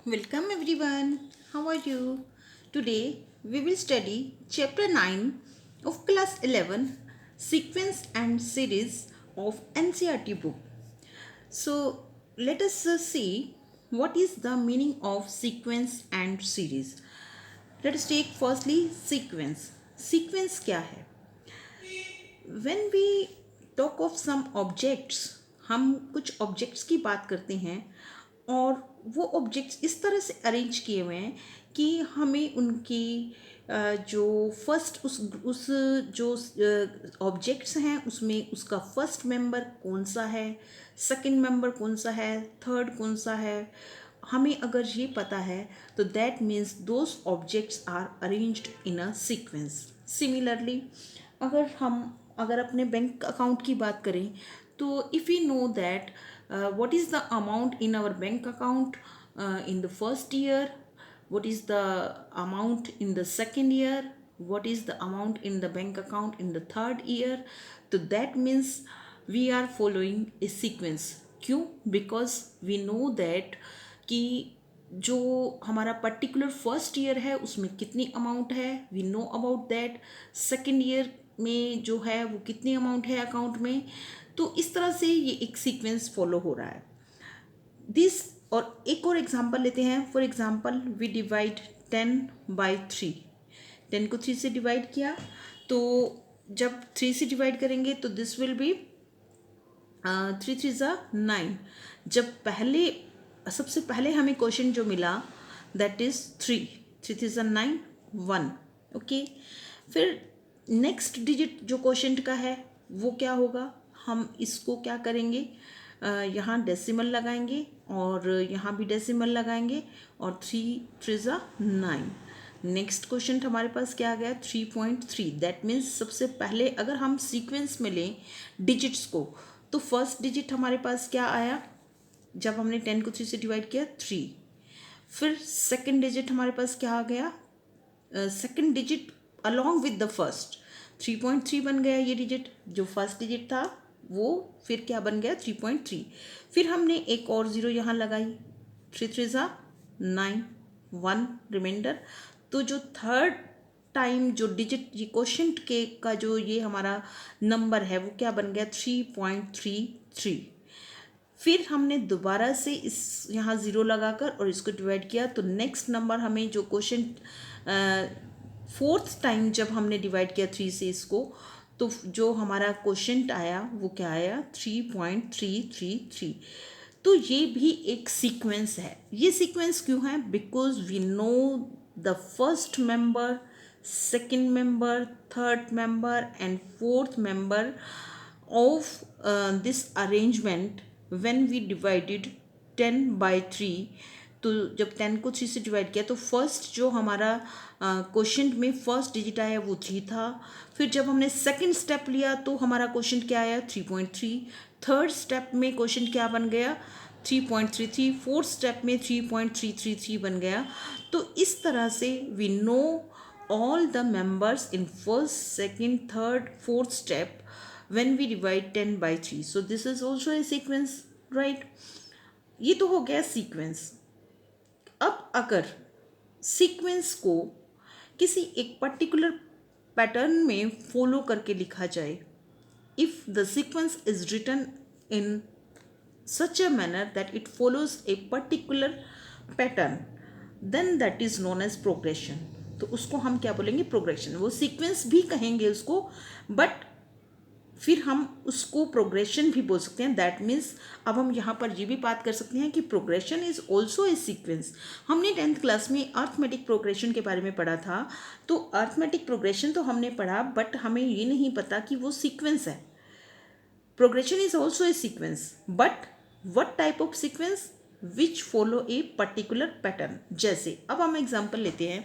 Welcome everyone. How are you? Today we will study chapter 9 of class 11 sequence and series of NCERT book. So let us see what is the meaning of sequence and series. Let us take firstly sequence. Sequence क्या है? When we talk of some objects, हम कुछ objects की बात करते हैं और वो ऑब्जेक्ट्स इस तरह से अरेंज किए हुए हैं कि हमें उनकी जो फर्स्ट उस जो ऑब्जेक्ट्स हैं उसमें उसका फर्स्ट मेंबर कौन सा है, सेकंड मेंबर कौन सा है, थर्ड कौन सा है, हमें अगर ये पता है तो that means those objects are arranged in a sequence. Similarly अगर अपने बैंक अकाउंट की बात करें तो if you know that what is the amount in our bank account in the first year, what is the amount in the second year, what is the amount in the bank account in the third year. So that means we are following a sequence. क्यों? Because we know that कि जो हमारा particular first year है उसमें कितनी amount है, we know about that. Second year में जो है वो कितनी अमाउंट है अकाउंट में. तो इस तरह से ये एक सीक्वेंस फॉलो हो रहा है. दिस और एक और एग्जांपल लेते हैं. For example we divide 10/3. 10 को 3 से डिवाइड किया तो जब 3 से डिवाइड करेंगे तो दिस विल बी 3 3 9. जब सबसे पहले हमें क्वेश्चन जो मिला दैट इज 3. 3 3 9 1. ओके. फिर नेक्स्ट डिजिट जो क्वेश्चन का है वो क्या होगा, हम इसको क्या करेंगे, यहाँ डेसिमल लगाएंगे और यहाँ भी डेसिमल लगाएंगे और 3 3 9. नेक्स्ट क्वेश्चन हमारे पास क्या आ गया 3.3. दैट मीन्स सबसे पहले अगर हम सीक्वेंस में लें डिजिट्स को तो फर्स्ट डिजिट हमारे पास क्या आया जब हमने 10 को 3 से डिवाइड किया 3. फिर सेकंड डिजिट हमारे पास क्या आ गया, second digit along with the first 3.3 बन गया. ये डिजिट जो फर्स्ट डिजिट था वो फिर क्या बन गया 3.3. फिर हमने एक और ज़ीरो यहाँ लगाई 3 3 9 1 रिमाइंडर. तो जो थर्ड टाइम जो डिजिट ये क्वेश्चन के का जो ये हमारा नंबर है वो क्या बन गया 3.33. फिर हमने दोबारा से इस यहाँ ज़ीरो लगाकर और इसको डिवाइड किया तो नेक्स्ट नंबर हमें जो क्वेश्चन फोर्थ टाइम जब हमने डिवाइड किया 3 से इसको तो जो हमारा क्वेश्चन आया वो क्या आया 3.333. तो ये भी एक सीक्वेंस है. ये सीक्वेंस क्यों है? Because we know the first member, second member, third member and fourth member of this arrangement when we divided 10/3. तो जब 10 को 3 से डिवाइड किया तो फर्स्ट जो हमारा क्वेश्चन में फर्स्ट डिजिट आया वो 3 था. फिर जब हमने सेकंड स्टेप लिया तो हमारा क्वेश्चन क्या आया 3.3. थर्ड स्टेप में क्वेश्चन क्या बन गया 3.33. फोर्थ स्टेप में 3.333 बन गया. तो इस तरह से we know all the members in first, second, third, fourth step when we divide 10/3. So this is also a sequence, right? ये तो हो गया सीक्वेंस. अब अगर सीक्वेंस को किसी एक पर्टिकुलर पैटर्न में फॉलो करके लिखा जाए, if the sequence is written in such a manner that it follows a particular pattern, then that is known as progression. तो उसको हम क्या बोलेंगे प्रोग्रेशन. वो सीक्वेंस भी कहेंगे उसको बट फिर हम उसको प्रोग्रेशन भी बोल सकते हैं. दैट मीन्स अब हम यहाँ पर ये भी बात कर सकते हैं कि progression is also A sequence. हमने 10th क्लास में अर्थमेटिक प्रोग्रेशन के बारे में पढ़ा था. तो अर्थमेटिक प्रोग्रेशन तो हमने पढ़ा बट हमें ये नहीं पता कि वो सीक्वेंस है. Progression is also A sequence but what type of sequence which follow a particular pattern. जैसे अब हम एग्जाम्पल लेते हैं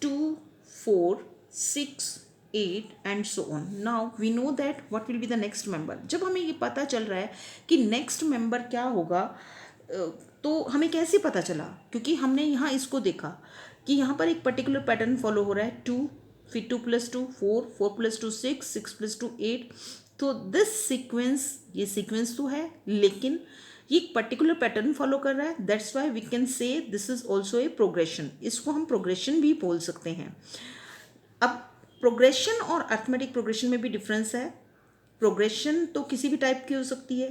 2 4 6 8 and so on. Now we know that what will be the next member. जब हमें ये पता चल रहा है कि नेक्स्ट मेंबर क्या होगा तो हमें कैसे पता चला, क्योंकि हमने यहाँ इसको देखा कि यहाँ पर एक पर्टिकुलर पैटर्न फॉलो हो रहा है 2, फिर 2 + 2 4, 4 + 2 6, 6 + 2 8. तो दिस सीक्वेंस ये सीक्वेंस तो है लेकिन ये एक पर्टिकुलर पैटर्न फॉलो कर रहा है, that's why we can say this is also a progression, इसको हम प्रोग्रेशन भी बोल सकते हैं। अब प्रोग्रेशन और अर्थमेटिक प्रोग्रेशन में भी डिफरेंस है। प्रोग्रेशन तो किसी भी टाइप की हो सकती है,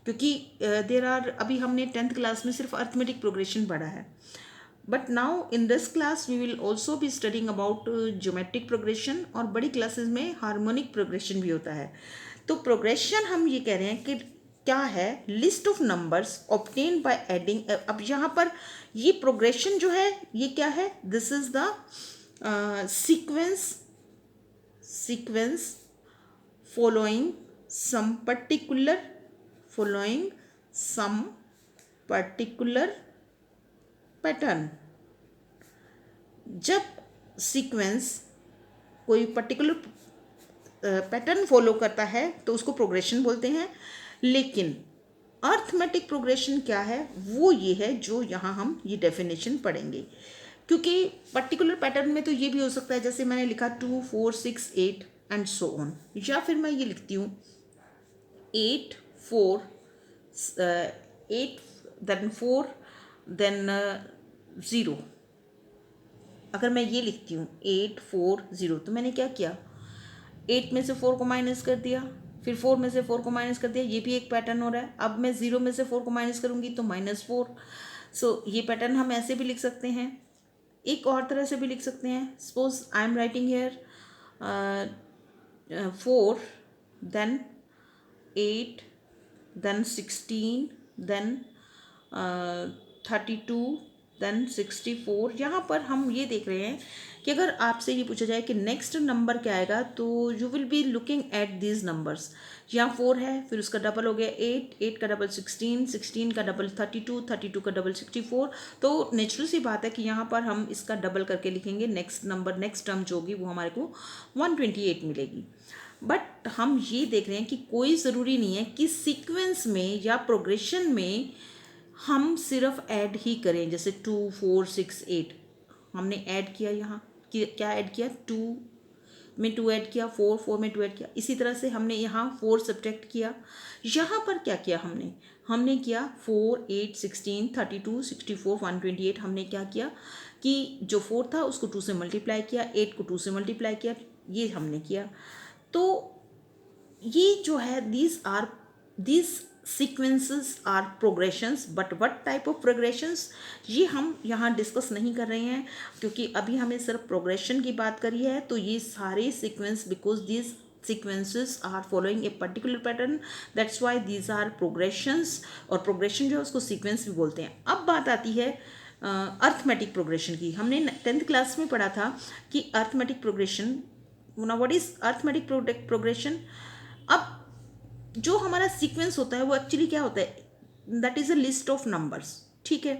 क्योंकि देर आर, अभी हमने 10th क्लास में सिर्फ अर्थमेटिक प्रोग्रेशन पढ़ा है, but now in this class we will also be studying about geometric progression, और बड़ी क्लासेस में हार्मोनिक प्रोग्रेशन भी होता है। तो प्रोग्रेशन हम ये कह रहे हैं कि क्या है, list of numbers obtain by adding. अब यहाँ पर ये प्रोग्रेशन जो है ये क्या है, this is the sequence following some particular pattern। जब सीक्वेंस कोई पर्टिकुलर पैटर्न फॉलो करता है तो उसको प्रोग्रेशन बोलते हैं। लेकिन अर्थमेटिक प्रोग्रेशन क्या है, वो ये है जो यहाँ हम ये डेफिनेशन पढ़ेंगे, क्योंकि पर्टिकुलर पैटर्न में तो ये भी हो सकता है, जैसे मैंने लिखा 2 4 6 8 एंड सो ऑन, या फिर मैं ये लिखती हूँ 8 4 8 देन 4 देन 0। अगर मैं ये लिखती हूँ 8 4 0, तो मैंने क्या किया, 8 में से 4 को माइनस कर दिया, फिर 4 में से 4 को माइनस कर दिया, ये भी एक पैटर्न हो रहा है। अब मैं 0 में से 4 को माइनस करूँगी तो -4। सो ये पैटर्न हम ऐसे भी लिख सकते हैं, एक और तरह से भी लिख सकते हैं। Suppose I am writing here 4 then 8 then 16 then 32 then 64। यहाँ पर हम ये देख रहे हैं कि अगर आपसे ये पूछा जाए कि नेक्स्ट नंबर क्या आएगा, तो you will be looking at these numbers. यहाँ 4 है, फिर उसका डबल हो गया 8, 8 का डबल 16, 16 का डबल 32, 32 का डबल 64। तो नेचुरल सी बात है कि यहाँ पर हम इसका डबल करके लिखेंगे, नेक्स्ट नंबर नेक्स्ट टर्म जो होगी वो हमारे को 128 मिलेगी। बट हम ये देख रहे हैं कि कोई ज़रूरी नहीं है कि सीक्वेंस में या प्रोग्रेशन में हम सिर्फ ऐड ही करें। जैसे 2 4 6 8 हमने ऐड किया, यहाँ क्या ऐड किया, 2 में 2 ऐड किया, 4 4 में 2 ऐड किया। इसी तरह से हमने यहाँ 4 सब्ट्रैक्ट किया। यहाँ पर क्या किया हमने किया 4 8 16 32 64 128। हमने क्या किया कि जो 4 था उसको 2 से मल्टीप्लाई किया, 8 को 2 से मल्टीप्लाई किया, ये हमने किया। तो ये जो है these sequences are progressions, but what type of progressions ये हम यहाँ डिस्कस नहीं कर रहे हैं, क्योंकि अभी हमें सिर्फ प्रोग्रेशन की बात करी है। तो ये सारे sequence, because these sequences are following a particular pattern, that's why these are progressions। और प्रोग्रेशन जो है उसको सीक्वेंस भी बोलते हैं। अब बात आती है अर्थमेटिक प्रोग्रेशन की। हमने 10th क्लास में पढ़ा था कि arithmetic progression, what is arithmetic progression. अब जो हमारा सीक्वेंस होता है वो एक्चुअली क्या होता है, that is a list of numbers, ठीक है।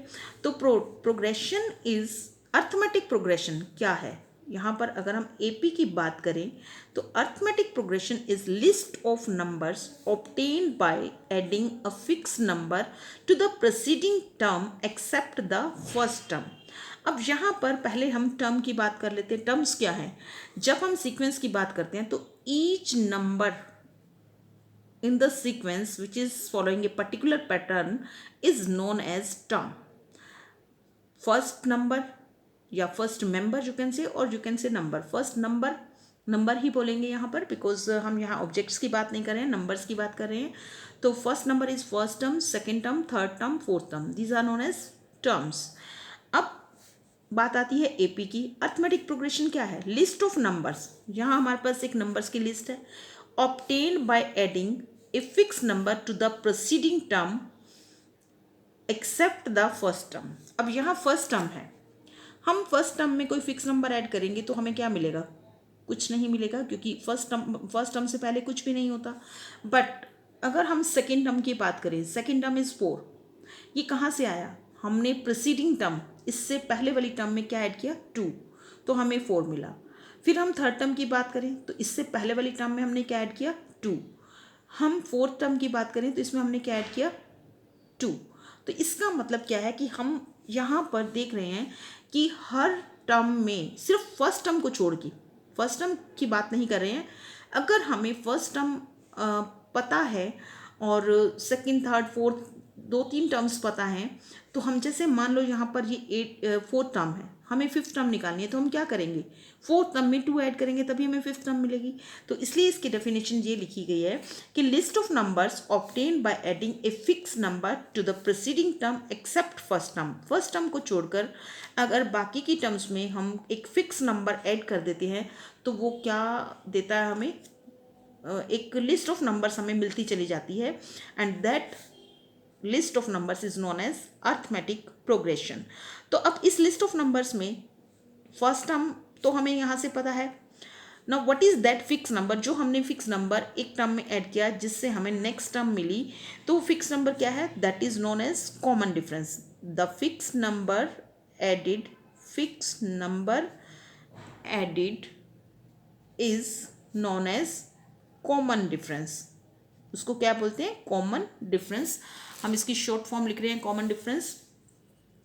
तो प्रोग्रेशन इज, अर्थमेटिक प्रोग्रेशन क्या है, यहाँ पर अगर हम एपी की बात करें तो arithmetic progression is list of numbers obtained by adding a fix number to the preceding term except the first term. अब यहाँ पर पहले हम टर्म की बात कर लेते हैं। टर्म्स क्या हैं, जब हम सीक्वेंस की बात करते हैं तो each number in the sequence which is following a particular pattern is known as term। first number या first member you can say, और you can say number। first number ही बोलेंगे यहाँ पर, बिकॉज हम यहाँ ऑब्जेक्ट्स की बात नहीं कर रहे हैं, नंबर्स की बात कर रहे हैं। तो first number is first term, second term, third term, fourth term, these are known as terms. अब बात आती है एपी की। अर्थमेटिक प्रोग्रेशन क्या है, लिस्ट ऑफ नंबर्स। यहाँ हमारे पास एक नंबर्स की लिस्ट है, obtained by adding a fixed number to the preceding term except the first term। अब यहाँ फर्स्ट टर्म है, हम फर्स्ट टर्म में कोई फिक्स नंबर ऐड करेंगे तो हमें क्या मिलेगा, कुछ नहीं मिलेगा, क्योंकि फर्स्ट टर्म से पहले कुछ भी नहीं होता। बट अगर हम सेकेंड टर्म की बात करें, सेकेंड टर्म इज 4, ये कहाँ से आया, हमने प्रीसीडिंग टर्म, इससे पहले वाली टर्म में क्या ऐड किया, 2, तो हमें 4 मिला। फिर हम थर्ड टर्म की बात करें तो इससे पहले वाली टर्म में हमने क्या ऐड किया, 2। हम फोर्थ टर्म की बात करें तो इसमें हमने क्या ऐड किया, 2। तो इसका मतलब क्या है कि हम यहाँ पर देख रहे हैं कि हर टर्म में सिर्फ फर्स्ट टर्म को छोड़ के, फर्स्ट टर्म की बात नहीं कर रहे हैं, अगर हमें फर्स्ट टर्म पता है और सेकंड थर्ड फोर्थ दो तीन टर्म्स पता हैं, तो हम जैसे मान लो यहाँ पर ये फोर्थ टर्म है, हमें फिफ्थ टर्म निकालनी है, तो हम क्या करेंगे, फोर्थ टर्म में 2 ऐड करेंगे तभी हमें फिफ्थ टर्म मिलेगी। तो इसलिए इसकी डेफिनेशन ये लिखी गई है कि list of numbers obtain by adding a fix number to the preceding term accept first term. First term को छोड़कर अगर बाकी की टर्म्स में हम एक फिक्स नंबर ऐड कर देते हैं तो वो क्या देता है हमें, एक लिस्ट ऑफ नंबर्स हमें मिलती चली जाती है, and that list of numbers is known as arithmetic progression. तो अब इस लिस्ट ऑफ नंबर्स में फर्स्ट टर्म तो हमें यहाँ से पता है। Now what is that fix number, जो हमने फिक्स नंबर एक टर्म में ऐड किया जिससे हमें नेक्स्ट टर्म मिली, तो फिक्स नंबर क्या है, that is known as common difference. The fix number added, fix number added is known as common difference. उसको क्या बोलते हैं, कॉमन डिफरेंस। हम इसकी शॉर्ट फॉर्म लिख रहे हैं कॉमन डिफरेंस।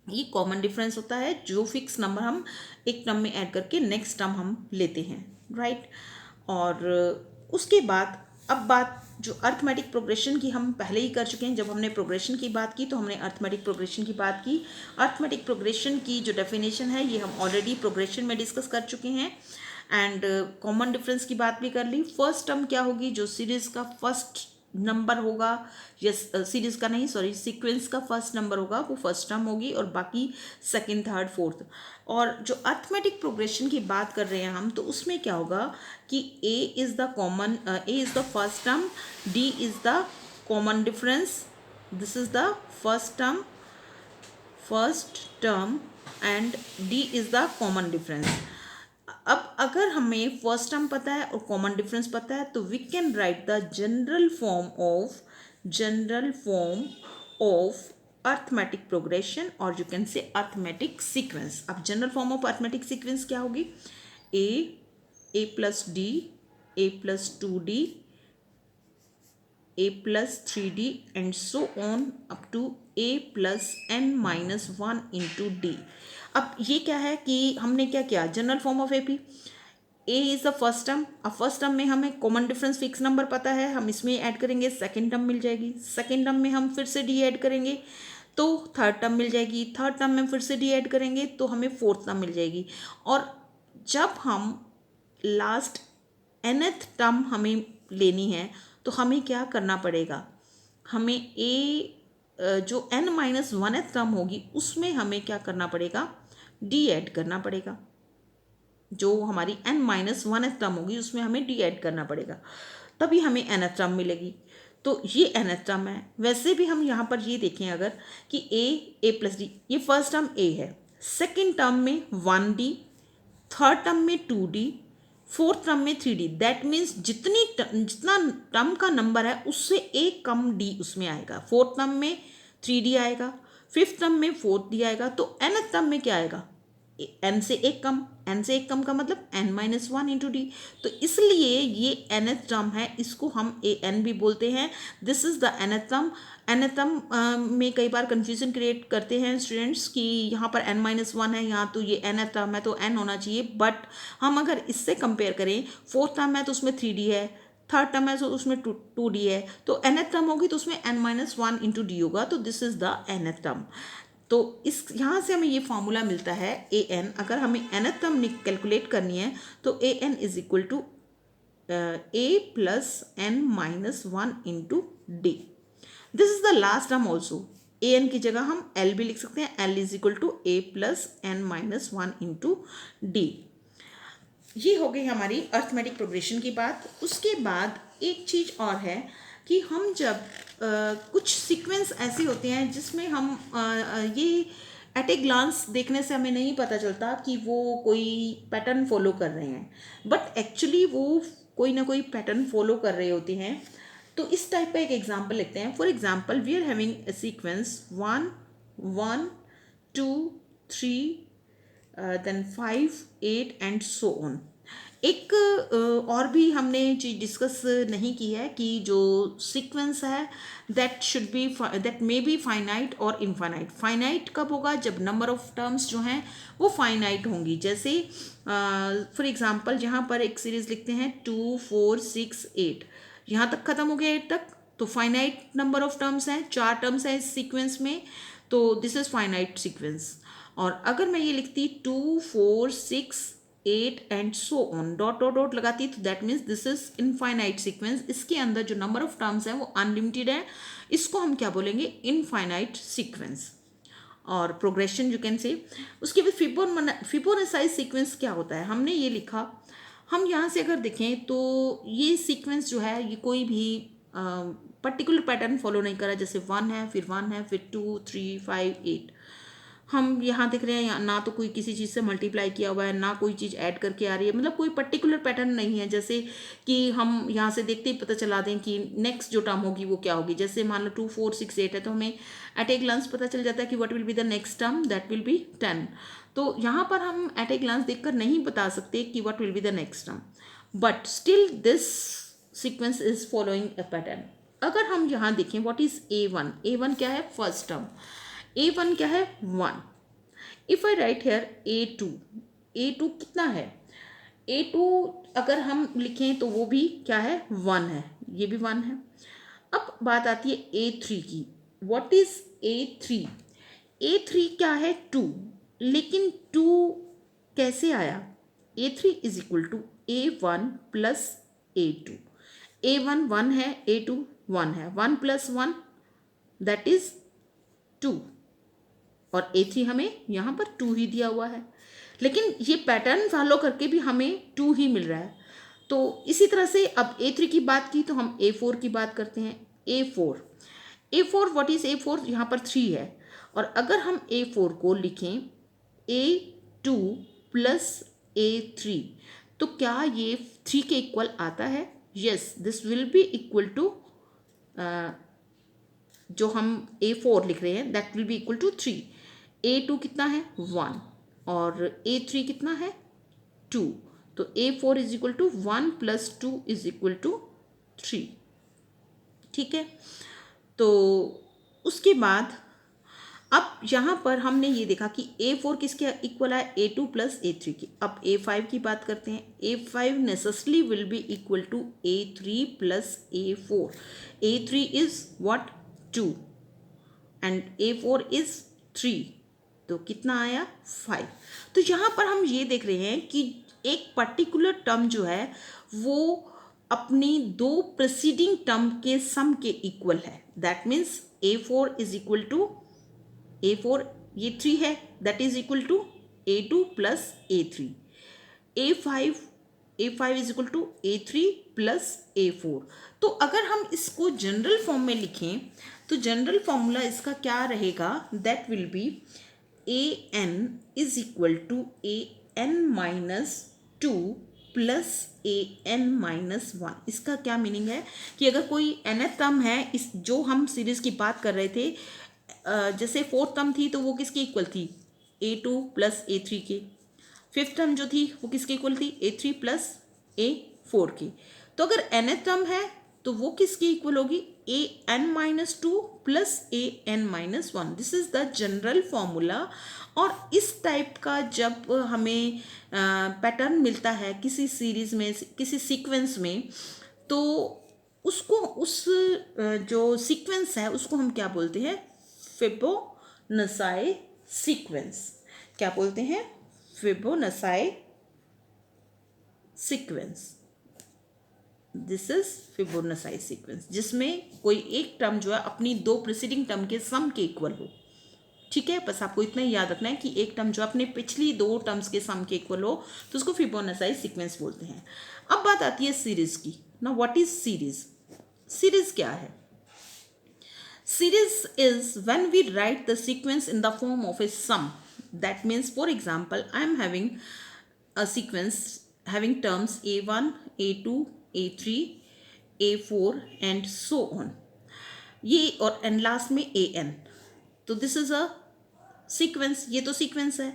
ये कॉमन डिफरेंस होता है जो फिक्स नंबर हम एक टर्म में ऐड करके नेक्स्ट टर्म हम लेते हैं, राइट। और उसके बाद अब बात जो अर्थमेटिक प्रोग्रेशन की हम पहले ही कर चुके हैं। जब हमने प्रोग्रेशन की बात की तो हमने अर्थमेटिक प्रोग्रेशन की बात की। अर्थमेटिक प्रोग्रेशन की जो डेफिनेशन है ये हम ऑलरेडी प्रोग्रेशन में डिस्कस कर चुके हैं, एंड कॉमन डिफरेंस की बात भी कर ली। फर्स्ट टर्म क्या होगी, जो सीरीज का फर्स्ट नंबर होगा, यस सीरीज का नहीं सॉरी सीक्वेंस का फर्स्ट नंबर होगा वो फर्स्ट टर्म होगी, और बाकी सेकंड थर्ड फोर्थ। और जो अर्थमेटिक प्रोग्रेशन की बात कर रहे हैं हम, तो उसमें क्या होगा कि A is the first term, D is the common difference, this is the first term and D is the common difference. अब अगर हमें फर्स्ट टर्म पता है और कॉमन डिफरेंस पता है तो we can write the general form of arithmetic progression, और you can say arithmetic sequence. अब general form of arithmetic sequence क्या होगी, a plus d, a plus 2d, a plus 3d and so on up to a plus n minus 1 into d। अब ये क्या है कि हमने क्या किया, general form of AP, A is the first term. अब फर्स्ट टर्म में हमें कॉमन डिफरेंस फिक्स नंबर पता है, हम इसमें ऐड करेंगे, सेकेंड टर्म मिल जाएगी। सेकेंड टर्म में हम फिर से डी ऐड करेंगे तो थर्ड टर्म मिल जाएगी। थर्ड टर्म में फिर से डी ऐड करेंगे तो हमें फोर्थ टर्म मिल जाएगी। और जब हम लास्ट nth टर्म हमें लेनी है तो हमें क्या करना पड़ेगा, हमें जो n-1th टर्म होगी उसमें हमें क्या करना पड़ेगा, डी ऐड करना पड़ेगा। जो हमारी n-1th टर्म होगी उसमें हमें डी ऐड करना पड़ेगा, तभी हमें nth टर्म मिलेगी। तो ये nth टर्म है। वैसे भी हम यहाँ पर ये देखें अगर कि a प्लस डी, ये फर्स्ट टर्म a है, सेकेंड टर्म में 1d, थर्ड टर्म में 2d, फोर्थ टर्म में 3d। दैट मीन्स जितना टर्म का नंबर है उससे एक कम d उसमें आएगा। फोर्थ टर्म में 3d आएगा, फिफ्थ टर्म में 4d आएगा, तो nth टर्म में क्या आएगा, n से एक कम। n से एक कम का मतलब n-1 इंटू डी। तो इसलिए ये nth टर्म है, इसको हम an भी बोलते हैं। This is the nth term. nth term में कई बार कंफ्यूजन क्रिएट करते हैं स्टूडेंट्स कि यहाँ पर n-1 है, यहाँ तो ये nth टर्म है तो n होना चाहिए। बट हम अगर इससे कंपेयर करें, फोर्थ टर्म है तो उसमें 3d है, थर्ड टर्म है तो उसमें 2d है, तो nth टर्म होगी तो उसमें n-1 इंटू डी होगा। तो this is the nth term. तो इस यहाँ से हमें ये फार्मूला मिलता है an। अगर हमें nth टर्म कैलकुलेट करनी है तो an is equal to a plus n-1 into d. This is the last term also. an की जगह हम l भी लिख सकते हैं, l is equal to a plus n-1 into d. ये हो गई हमारी अर्थमेटिक प्रोग्रेशन की बात। उसके बाद एक चीज़ और है कि हम जब कुछ सीक्वेंस ऐसे होते हैं जिसमें हम ये एट ए ग्लांस देखने से हमें नहीं पता चलता कि वो कोई पैटर्न फॉलो कर रहे हैं, बट एक्चुअली वो कोई ना कोई पैटर्न फॉलो कर रहे होते हैं। तो इस टाइप का एक एग्जांपल लिखते हैं। For example we are having a sequence 1 1 2 3 then 5 8 and so on. एक और भी हमने चीज डिस्कस नहीं की है कि जो सीक्वेंस है दैट मे बी फाइनाइट और इनफाइनाइट। फाइनाइट कब होगा, जब नंबर ऑफ टर्म्स जो हैं वो फाइनाइट होंगी। जैसे फॉर एग्जांपल यहाँ पर एक सीरीज लिखते हैं 2 4 6 8, यहाँ तक ख़त्म हो गया 8 तक। तो फाइनाइट नंबर ऑफ टर्म्स हैं, 4 टर्म्स हैं इस सीक्वेंस में, तो दिस इज फाइनाइट सीक्वेंस। और अगर मैं ये लिखती 2 4 6 8 and so on, dot dot dot लगाती, तो that means this is infinite sequence. इसके अंदर जो नंबर ऑफ टर्म्स हैं वो अनलिमिटेड है, इसको हम क्या बोलेंगे, इनफाइनाइट सीक्वेंस। और प्रोग्रेशन यू कैन से। उसके बाद फिबोनाची सीक्वेंस क्या होता है, हमने ये लिखा, हम यहाँ से अगर देखें तो ये सीक्वेंस जो है ये कोई भी पर्टिकुलर पैटर्न फॉलो नहीं करा, जैसे 1 है, फिर 1 है, फिर 2 3 5 8। हम यहाँ देख रहे हैं ना तो कोई किसी चीज़ से मल्टीप्लाई किया हुआ है, ना कोई चीज़ ऐड करके आ रही है, मतलब कोई पर्टिकुलर पैटर्न नहीं है। जैसे कि हम यहाँ से देखते ही पता चला दें कि नेक्स्ट जो टर्म होगी वो क्या होगी। जैसे मान लो 2 4 6 8 है, तो हमें एट ए ग्लांस पता चल जाता है कि what will be the next term, that will B 10। तो यहाँ पर हम एट ए ग्लांस देखकर नहीं बता सकते कि what will be the next term, but still this sequence is following a pattern. अगर हम यहाँ देखें व्हाट इज A1, A1 क्या है, फर्स्ट टर्म, A1 क्या है, 1। If I right hair A2, A2 कितना है, A2 अगर हम लिखें तो वो भी क्या है, 1 है, ये भी 1 है। अब बात आती है A3 की, व्हाट इज A3, A3 क्या है, 2, लेकिन 2 कैसे आया, A3 is equal to A1 plus A2। A1 1 है, A2 1 है, 1 प्लस 1 दैट इज 2, और A3 हमें यहाँ पर 2 ही दिया हुआ है, लेकिन ये पैटर्न फॉलो करके भी हमें 2 ही मिल रहा है। तो इसी तरह से अब A3 की बात की तो हम A4 की बात करते हैं। A4 व्हाट इज A4, यहाँ पर 3 है, और अगर हम A4 को लिखें A2 प्लस A3, तो क्या ये 3 के इक्वल आता है, yes, this will be equal to, जो हम A4 लिख रहे हैं that will be equal to 3। A2 कितना है, 1, और A3 कितना है, 2, तो A4 is equal to 1 plus 2 is equal to 3। ठीक है, तो उसके बाद अब यहाँ पर हमने ये देखा कि A4 किसके इक्वल है, A2 प्लस A3 की। अब A5 की बात करते हैं। A5 necessarily will be equal to A3 plus A4। A3 is what, 2, and A4 is 3, तो कितना आया, 5। तो यहाँ पर हम ये देख रहे हैं कि एक पर्टिकुलर टर्म जो है वो अपनी 2 प्रीसीडिंग टर्म के सम के इक्वल है। That means A4 is equal to A4, ये 3 है, that is equal to A2 plus A3। A5 is equal to A3 plus A4। तो अगर हम इसको जनरल फॉर्म में लिखें तो जनरल फॉर्मूला इसका क्या रहेगा, that will be AN is equal to AN minus 2 plus AN minus 1। इसका क्या मीनिंग है कि अगर कोई nth टर्म है, इस जो हम सीरीज की बात कर रहे थे, जैसे 4th टर्म थी तो वो किसकी इक्वल थी, A2 प्लस A3 के। 5th टर्म जो थी वो किसके इक्वल थी, A3 प्लस A4 की। तो अगर nth टर्म है तो वो किसकी इक्वल होगी, AN minus 2 plus AN minus 1। This is the general formula. और इस टाइप का जब हमें पैटर्न मिलता है किसी सीरीज में, किसी सीक्वेंस में, तो उसको उस जो सीक्वेंस है उसको हम क्या बोलते हैं, फिबोनाची सीक्वेंस। क्या बोलते हैं, Fibonacci sequence. This is Fibonacci sequence, जिसमें कोई एक टर्म जो है अपनी 2 प्रीसीडिंग टर्म के सम के इक्वल हो। ठीक है, बस आपको इतना ही याद रखना है कि एक टर्म जो अपने पिछली 2 टर्म्स के सम के इक्वल हो तो उसको फिबोनाची सीक्वेंस बोलते हैं। अब बात आती है सीरीज की। ना व्हाट इज सीरीज, सीरीज क्या है, series is when we write the sequence in the form of a sum. That means, for example, I am having a sequence having terms A1, A2, A3, A4 and so on, ये और and last में AN। तो this is a sequence, ये तो sequence है।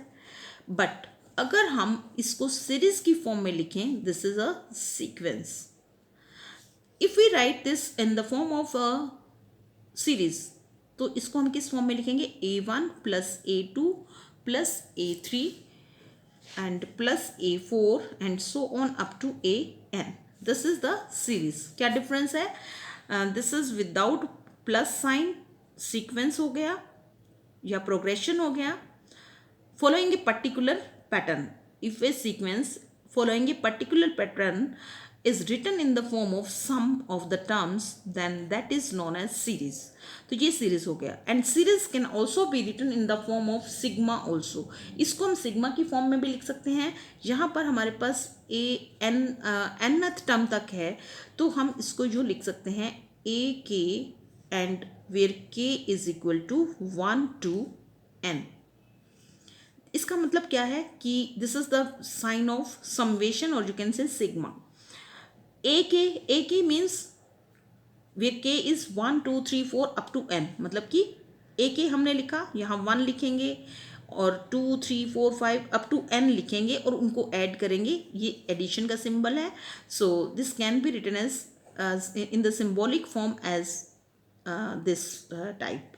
But अगर हम इसको सीरीज की फॉर्म में लिखें, this is a sequence. If we write this in the form of a series, तो इसको हम किस फॉर्म में लिखेंगे, A1 plus A2 plus A3 and plus A4 and so on up to AN। This is the series. क्या difference है, this is without plus sign, sequence हो गया या प्रोग्रेशन हो गया. Following a particular pattern, if a sequence following a particular pattern is written in the form of sum of the terms, then that is known as series. तो ये series हो गया. And series can also be written in the form of sigma also. इसको हम sigma की form में भी लिख सकते हैं. यहाँ पर हमारे पास ए nth टर्म तक है, तो हम इसको जो लिख सकते हैं a k and where k is equal to 1 to n. इसका मतलब क्या है कि this is the sign of summation और you can say sigma. A k means where k is 1 2 3 4 up to n. मतलब कि ए के हमने लिखा, यहाँ 1 लिखेंगे और 2 3 4 5 अप टू n लिखेंगे और उनको ऐड करेंगे. ये एडिशन का सिंबल है. So this can be written as in the symbolic form as this type.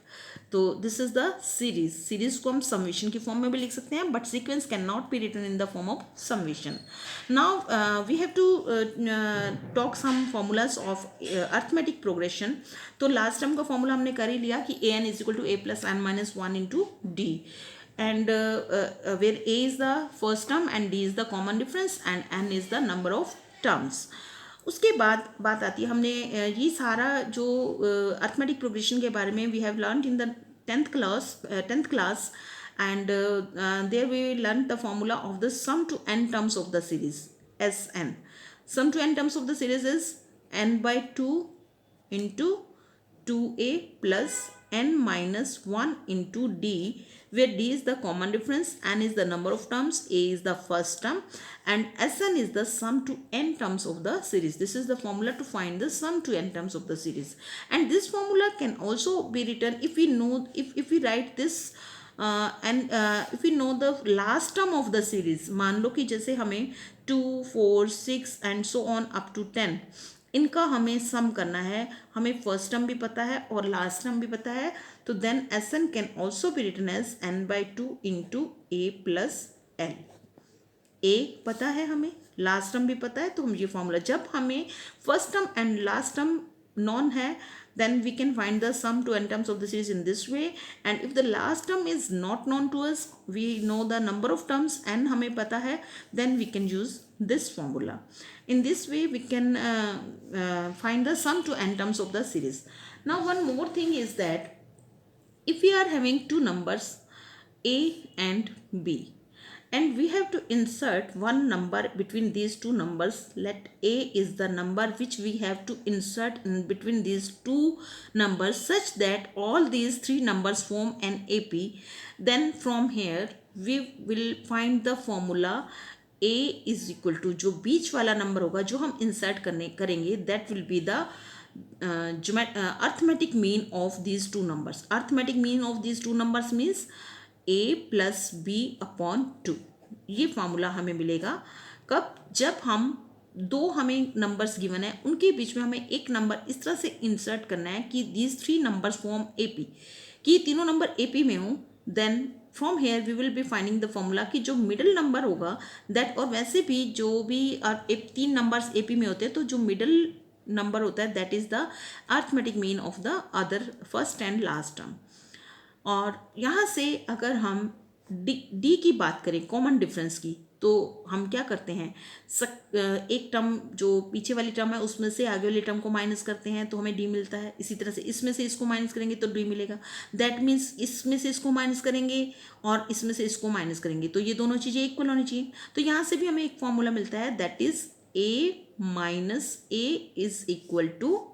तो this is the series. Series को हम समेशन की फॉर्म में भी लिख सकते हैं, but sequence can not be written in the form of summation. Now we have to talk some formulas of arithmetic progression. तो लास्ट टर्म का फॉर्मूला हमने कर ही लिया कि a n is equal to a plus n minus 1 into d. And where a is the first term and d is the common difference and n is the number of terms. उसके बाद बात आती है, हमने ये सारा जो arithmetic progression के बारे में we have learn in the 10th class and there we learn the formula of the sum to n terms of the series S n. Sum to n terms of the series is n by 2 into 2a plus n minus 1 into d, where d is the common difference, n is the number of terms, a is the first term, and Sn is the sum to n terms of the series. This is the formula to find the sum to n terms of the series. And this formula can also be written if we know, if we write this if we know the last term of the series. मान लो कि जैसे हमें 2 4 6 and so on up to 10 इनका हमें सम करना है, हमें first term भी पता है और लास्ट टर्म भी पता है, तो then s n can also be written as n by 2 into a plus l. A पता है हमें, लास्ट टर्म भी पता है, तो हम ये फॉर्मूला, जब हमें first term and last term non है, then we can find the sum to n terms of the series in this way. And if the last term is not known to us, we know the number of terms n हमें पता है, then we can use this formula. In this way we can find the sum to n terms of the series. Now one more thing is that if we are having two numbers a and b, and we have to insert one number between these two numbers. Let a is the number which we have to insert in between these two numbers such that all these three numbers form an AP. Then from here we will find the formula a is equal to, जो बीच वाला number होगा जो हम insert करेंगे, that will be the arithmetic mean of these two numbers. Arithmetic mean of these two numbers means a plus b upon 2. ये formula हमें मिलेगा कब, जब हम दो हमें नंबर्स गिवन है उनके बीच में हमें एक नंबर इस तरह से इंसर्ट करना है कि these three numbers form AP, कि तीनों नंबर एपी में हो. Then from here we will be finding the formula कि जो मिडिल नंबर होगा दैट, और वैसे भी जो भी तीन नंबर्स एपी में होते हैं तो जो मिडिल नंबर होता है that is the arithmetic mean of the other first and last term. और यहाँ से अगर हम डी की बात करें कॉमन डिफरेंस की, तो हम क्या करते हैं, एक टर्म जो पीछे वाली टर्म है उसमें से आगे वाली टर्म को माइनस करते हैं तो हमें डी मिलता है. इसी तरह से इसमें से इसको माइनस करेंगे तो डी मिलेगा. दैट मीन्स इसमें से इसको माइनस करेंगे और इसमें से इसको माइनस करेंगे तो ये दोनों चीज़ें इक्वल होनी चाहिए. तो यहाँ से भी हमें एक फॉर्मूला मिलता है that is a minus a is equal to,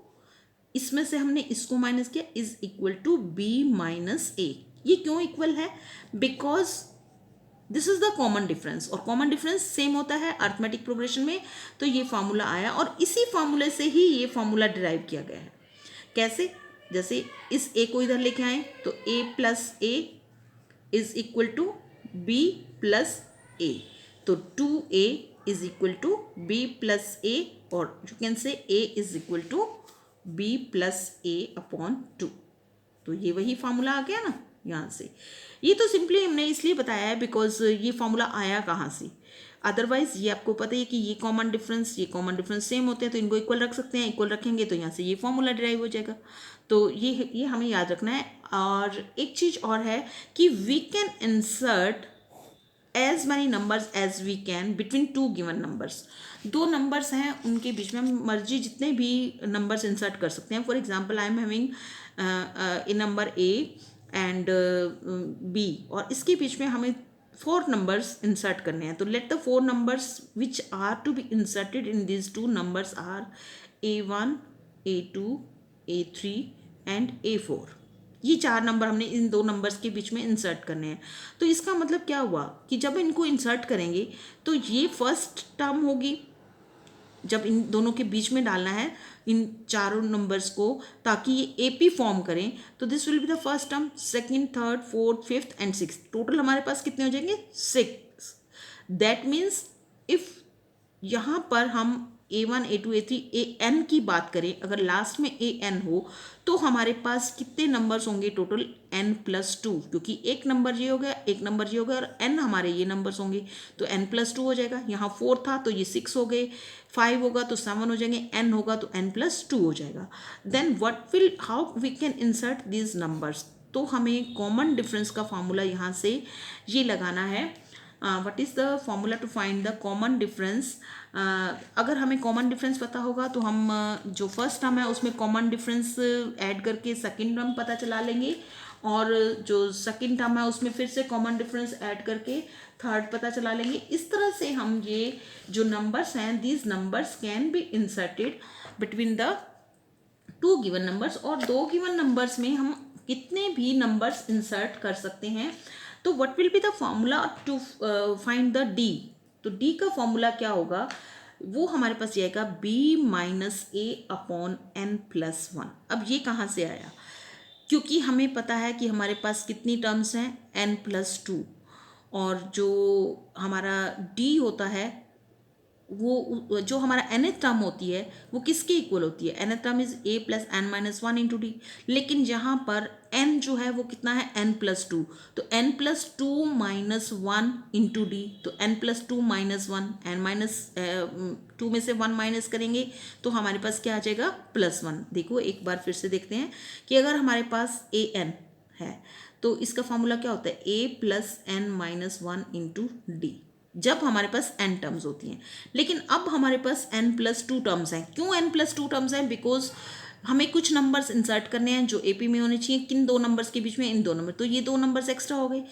इसमें से हमने इसको माइनस किया, is equal to b minus a. ये क्यों इक्वल है, because this is the common difference, और कॉमन डिफरेंस सेम होता है अर्थमेटिक प्रोग्रेशन में. तो ये फार्मूला आया और इसी फार्मूले से ही ये फार्मूला डिराइव किया गया है. कैसे, जैसे इस ए को इधर लेके आए तो a plus a is equal to b plus a, तो 2a is equal to b plus a, और you can say a is equal to b plus a upon 2. तो ये वही फार्मूला आ गया ना, यहाँ से। ये तो सिंपली हमने इसलिए बताया है बिकॉज ये फॉर्मूला आया कहाँ से, अदरवाइज ये आपको पता है कि ये कॉमन डिफरेंस सेम होते हैं तो इनको इक्वल रख सकते हैं, इक्वल रखेंगे तो यहाँ से ये फॉर्मूला डिराइव हो जाएगा। तो ये हमें याद रखना है। और एक चीज़ और है कि we can insert as many numbers as we can between two given numbers. दो नंबर्स हैं उनके बीच में हम मर्जी जितने भी नंबर्स इंसर्ट कर सकते हैं। For example I am having a number a and b, और इसके बीच में हमें 4 नंबर्स इंसर्ट करने हैं। तो let the 4 numbers which are to be inserted in this 2 numbers are A1, A2, A3 and A4। ये 4 नंबर हमने इन 2 नंबर्स के बीच में इंसर्ट करने हैं। तो इसका मतलब क्या हुआ कि जब इनको इंसर्ट करेंगे तो ये फर्स्ट टर्म होगी, जब इन दोनों के बीच में डालना है इन चारों नंबर्स को ताकि ये एपी फॉर्म करें, तो this will be the first term, second, third, fourth, fifth and sixth. Total हमारे पास कितने हो जाएंगे? 6। दैट मीन्स इफ यहाँ पर हम A1, A2, A3, AN की बात करें, अगर लास्ट में AN हो तो हमारे पास कितने नंबर्स होंगे? टोटल N+2, क्योंकि एक नंबर ये हो गया, एक नंबर ये हो गया और N हमारे ये नंबर्स होंगे तो N+2 हो जाएगा। यहाँ 4 था तो ये 6 हो गए, 5 होगा तो 7 हो जाएंगे, N होगा तो N+2 हो जाएगा। Then what will, how we can insert these numbers? तो हमें कॉमन डिफरेंस का फॉर्मूला यहाँ से ये लगाना है। What is the formula to find the common difference? अगर हमें कॉमन डिफरेंस पता होगा तो हम जो फर्स्ट टर्म है उसमें कॉमन डिफरेंस ऐड करके सेकंड टर्म पता चला लेंगे, और जो सेकंड टर्म है उसमें फिर से कॉमन डिफरेंस ऐड करके थर्ड पता चला लेंगे। इस तरह से हम ये जो नंबर्स हैं, these numbers can be inserted between the 2 given numbers, और 2 गिवन नंबर्स में हम कितने भी नंबर्स इंसर्ट कर सकते हैं। तो what will be the formula to find the D? तो डी का फॉर्मूला क्या होगा? वो हमारे पास जाएगा B-A/N+1। अब ये कहाँ से आया? क्योंकि हमें पता है कि हमारे पास कितनी टर्म्स हैं? N+2, और जो हमारा डी होता है वो जो हमारा nth टर्म होती है वो किसके इक्वल होती है? nth term is A+n-1 into D. लेकिन यहाँ पर n जो है वो कितना है? N+2, तो N+2 - 1 इंटू डी, तो N+2 - 1, n-2 में से 1 माइनस करेंगे तो हमारे पास क्या आ जाएगा? +1। देखो एक बार फिर से देखते हैं कि अगर हमारे पास an है तो इसका फॉर्मूला क्या होता है? A+n-1 इंटू डी, जब हमारे पास n टर्म्स होती हैं। लेकिन अब हमारे पास N+2 टर्म्स हैं। क्यों N+2 टर्म्स हैं? बिकॉज हमें कुछ नंबर्स इंसर्ट करने हैं जो AP में होने चाहिए। किन 2 नंबर्स के बीच में? इन 2 नंबर। तो ये 2 नंबर्स एक्स्ट्रा हो गए,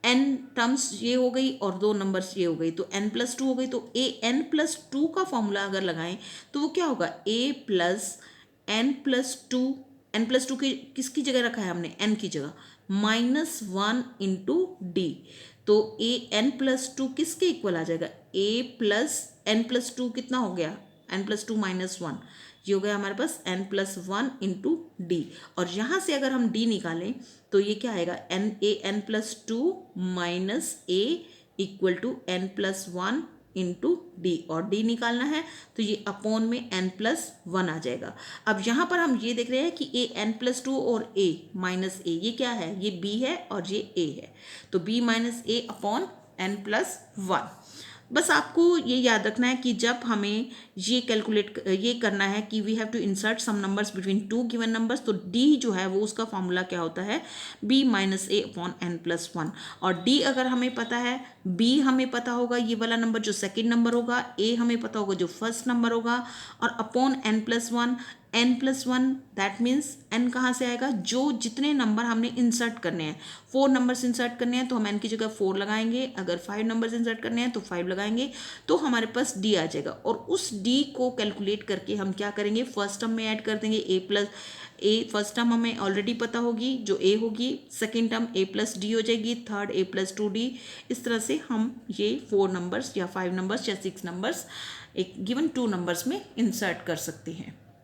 n टर्म्स ये हो गई और 2 नंबर्स ये हो गई, तो N+2 हो गई। तो N+2 का फॉर्मूला अगर लगाएं तो वो क्या होगा? A+n+2, N+2 की किसकी जगह रखा है हमने? n की जगह, -1 इंटू डी। तो AN+2 किसके इक्वल आ जाएगा? A+n+2 कितना हो गया? N+2 - 1, ये हो गया हमारे पास N+1 इंटू डी। और यहाँ से अगर हम डी निकालें तो ये क्या आएगा? AN+2 minus A equal to N+1 into D, और डी निकालना है तो ये अपॉन में N+1 आ जाएगा। अब यहाँ पर हम ये देख रहे हैं कि AN+2 और A माइनस A ये क्या है? ये B है और ये A है, तो B - A अपॉन N+1। बस आपको ये याद रखना है कि जब हमें ये करना है कि we have to insert some numbers between 2 given numbers, तो D जो है वो उसका फॉर्मूला क्या होता है? B - A upon N+1। और D अगर हमें पता है, B हमें पता होगा ये वाला नंबर जो सेकंड नंबर होगा, A हमें पता होगा जो फर्स्ट नंबर होगा, और upon N+1, N+1 that means n कहाँ से आएगा? जो जितने नंबर हमने इंसर्ट करने हैं, 4 नंबर्स इंसर्ट करने हैं तो हम n की जगह 4 लगाएंगे, अगर 5 नंबर्स इंसर्ट करने हैं तो 5 लगाएंगे, तो हमारे पास d आ जाएगा। और उस d को कैलकुलेट करके हम क्या करेंगे? फर्स्ट टर्म में ऐड कर देंगे A फर्स्ट टर्म हमें ऑलरेडी पता होगी जो A होगी, सेकेंड टर्म A+D हो जाएगी, थर्ड A+2D। इस तरह से हम ये 4 नंबर्स या 5 नंबर्स या 6 नंबर्स एक गिवन 2 नंबर्स में इंसर्ट कर सकते हैं।